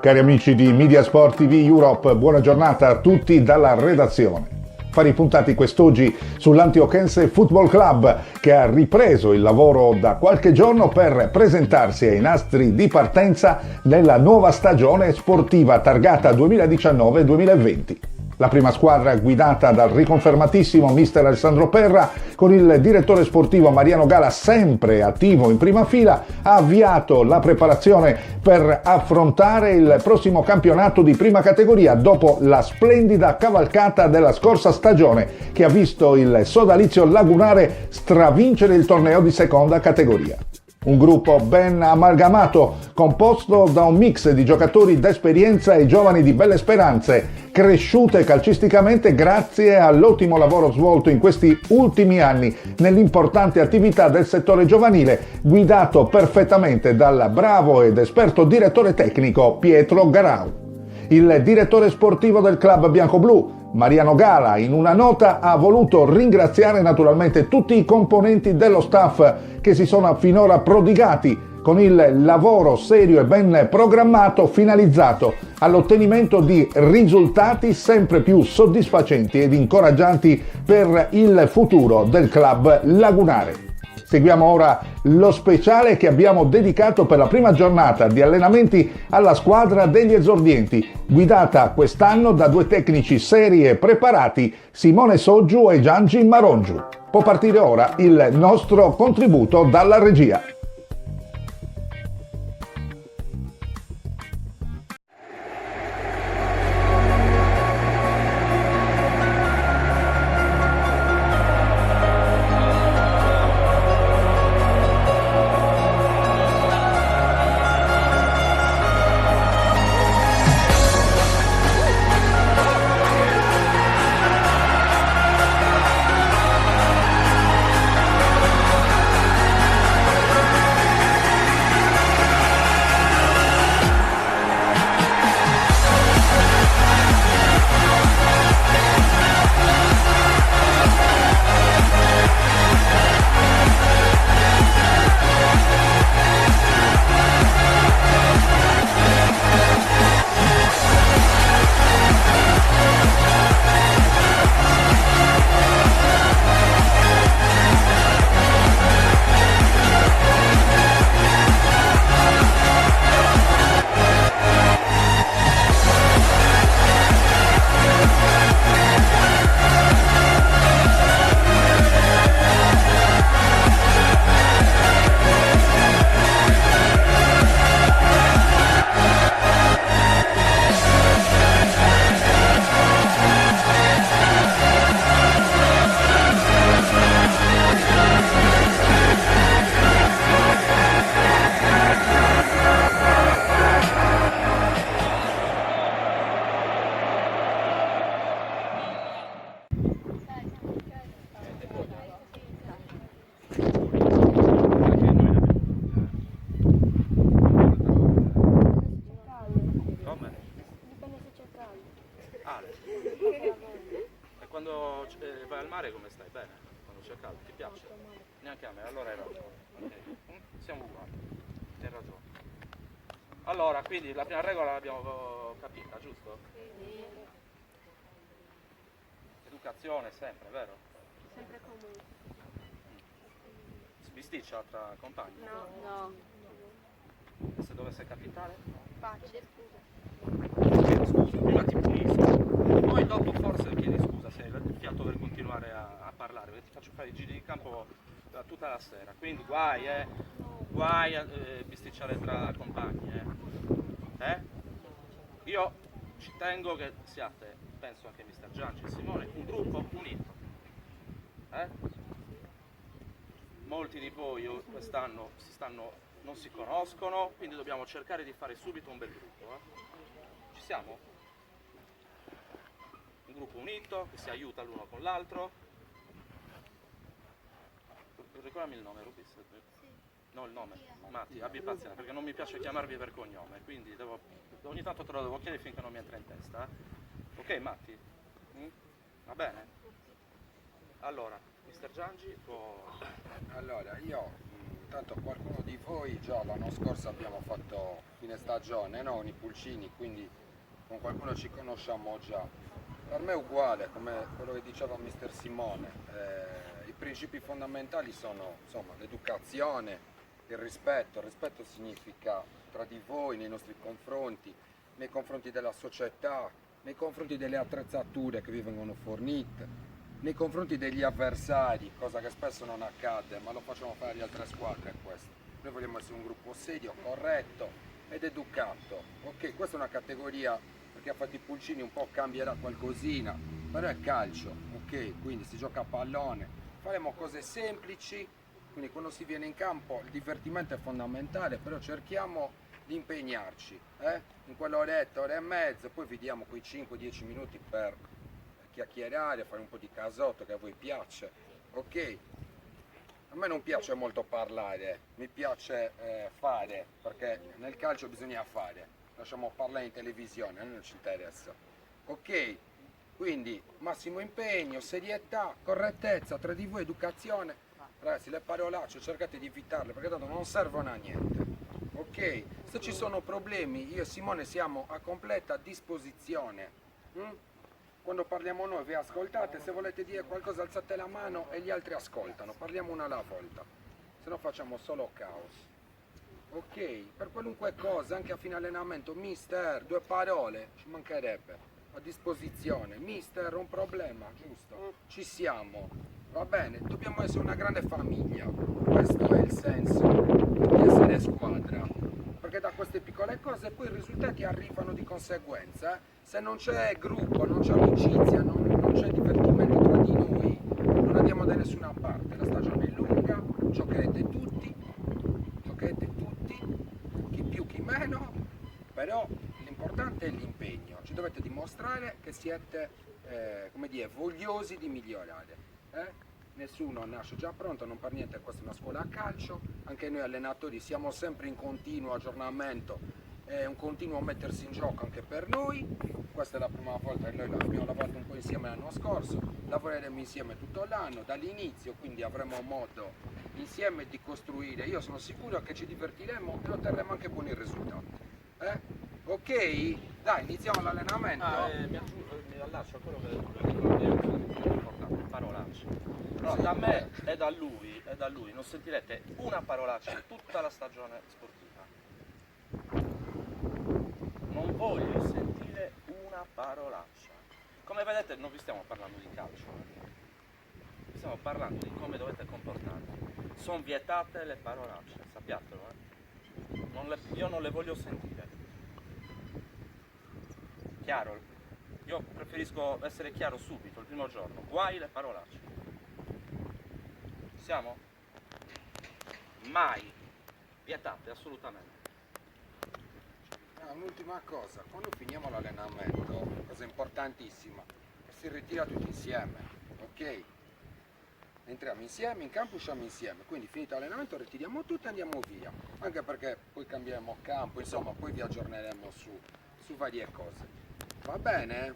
Cari amici di Media Sport TV Europe, buona giornata a tutti dalla redazione. Affari puntati quest'oggi sull'Antioquense Football Club, che ha ripreso il lavoro da qualche giorno per presentarsi ai nastri di partenza nella nuova stagione sportiva targata 2019-2020. La prima squadra, guidata dal riconfermatissimo mister Alessandro Perra, con il direttore sportivo Mariano Gala sempre attivo in prima fila, ha avviato la preparazione per affrontare il prossimo campionato di prima categoria dopo la splendida cavalcata della scorsa stagione che ha visto il sodalizio lagunare stravincere il torneo di seconda categoria. Un gruppo ben amalgamato, composto da un mix di giocatori d'esperienza e giovani di belle speranze, cresciute calcisticamente grazie all'ottimo lavoro svolto in questi ultimi anni nell'importante attività del settore giovanile, guidato perfettamente dal bravo ed esperto direttore tecnico Pietro Garau. Il direttore sportivo del club biancoblù, Mariano Gala, in una nota ha voluto ringraziare naturalmente tutti i componenti dello staff che si sono finora prodigati con il lavoro serio e ben programmato finalizzato all'ottenimento di risultati sempre più soddisfacenti ed incoraggianti per il futuro del club lagunare. Seguiamo ora lo speciale che abbiamo dedicato per la prima giornata di allenamenti alla squadra degli esordienti, guidata quest'anno da due tecnici seri e preparati, Simone Soggiu e Giangi Marongiu. Può partire ora il nostro contributo dalla regia. Quando vai al mare come stai? Bene? Quando c'è caldo? Ti piace? Neanche a me, allora hai ragione. Okay. Siamo uguali, hai ragione. Allora, quindi la prima regola l'abbiamo capita, giusto? Educazione sempre, vero? Sempre comunque. Si bisticcia tra compagni? No. E se dovesse capitare? Facile, scusa. Chiedo scusa, prima ti punisco, poi dopo forse chiedi scusa se hai il fiato per continuare a parlare, perché ti faccio fare i giri di campo tutta la sera, quindi guai a bisticciare tra compagni, Io ci tengo che siate, penso anche mister Giangi e Simone, un gruppo unito, Molti di voi quest'anno non si conoscono, quindi dobbiamo cercare di fare subito un bel gruppo, Ci siamo? Un gruppo unito, che si aiuta l'uno con l'altro. Ricordami il nome, Rubis? No, il nome. Matti, abbi pazienza, perché non mi piace chiamarvi per cognome, quindi ogni tanto te lo devo chiedere finché non mi entra in testa. Ok, Matti? Va bene? Allora, mister Giangi può... Allora, io Tanto qualcuno di voi già l'anno scorso abbiamo fatto fine stagione, no? Con i Pulcini, quindi con qualcuno ci conosciamo già. Per me è uguale, come quello che diceva Mister Simone. I principi fondamentali sono insomma l'educazione, il rispetto. Il rispetto significa tra di voi, nei nostri confronti, nei confronti della società, nei confronti delle attrezzature che vi vengono fornite, nei confronti degli avversari, cosa che spesso non accade, ma lo facciamo fare agli altre squadre questo. Noi vogliamo essere un gruppo serio, corretto ed educato. Ok, questa è una categoria, perché ha fatto i Pulcini, un po' cambierà qualcosina, però è calcio, ok? Quindi si gioca a pallone, faremo cose semplici, quindi quando si viene in campo il divertimento è fondamentale, però cerchiamo di impegnarci, in quell'oretta, ora e mezza, poi vediamo quei 5-10 minuti per chiacchierare, fare un po' di casotto che a voi piace, ok? A me non piace molto parlare, mi piace fare, perché nel calcio bisogna fare, lasciamo parlare in televisione, a noi non ci interessa, ok? Quindi massimo impegno, serietà, correttezza tra di voi, educazione, ragazzi le parolacce cercate di evitarle perché tanto non servono a niente, ok? Se ci sono problemi io e Simone siamo a completa disposizione. Quando parliamo noi vi ascoltate, se volete dire qualcosa alzate la mano e gli altri ascoltano, parliamo una alla volta, se no facciamo solo caos. Ok, per qualunque cosa, anche a fine allenamento, mister, 2 parole, ci mancherebbe, a disposizione, mister, un problema, giusto? Ci siamo, va bene, dobbiamo essere una grande famiglia, questo è il senso di essere squadra. Perché da queste piccole cose poi i risultati arrivano di conseguenza. Se non c'è gruppo, non c'è amicizia, non c'è divertimento tra di noi, non andiamo da nessuna parte. La stagione è lunga, giocherete tutti, chi più chi meno, però l'importante è l'impegno. Ci dovete dimostrare che siete, come dire, vogliosi di migliorare. Nessuno nasce già pronto, non per niente questa è una scuola a calcio, anche noi allenatori siamo sempre in continuo aggiornamento, è un continuo mettersi in gioco anche per noi, questa è la prima volta che noi abbiamo lavorato un po' insieme l'anno scorso, lavoreremo insieme tutto l'anno, dall'inizio, quindi avremo modo insieme di costruire, io sono sicuro che ci divertiremo e otterremo anche buoni risultati. Ok? Dai, iniziamo l'allenamento. Mi allaccio a quello che è importante, parolacce. No, da me e da lui non sentirete una parolaccia in tutta la stagione sportiva. Non voglio sentire una parolaccia. Come vedete non vi stiamo parlando di calcio, vi stiamo parlando di come dovete comportarvi. Sono vietate le parolacce, sappiatelo, io non le voglio sentire. Chiaro? Io preferisco essere chiaro subito, il primo giorno. Guai le parolacce. Siamo? Mai vietate, assolutamente. Un'ultima cosa, quando finiamo l'allenamento, cosa importantissima, si ritira tutti insieme, ok? Entriamo insieme, in campo usciamo insieme, quindi finito l'allenamento ritiriamo tutto e andiamo via, anche perché poi cambieremo campo, insomma poi vi aggiorneremo su varie cose. Va bene?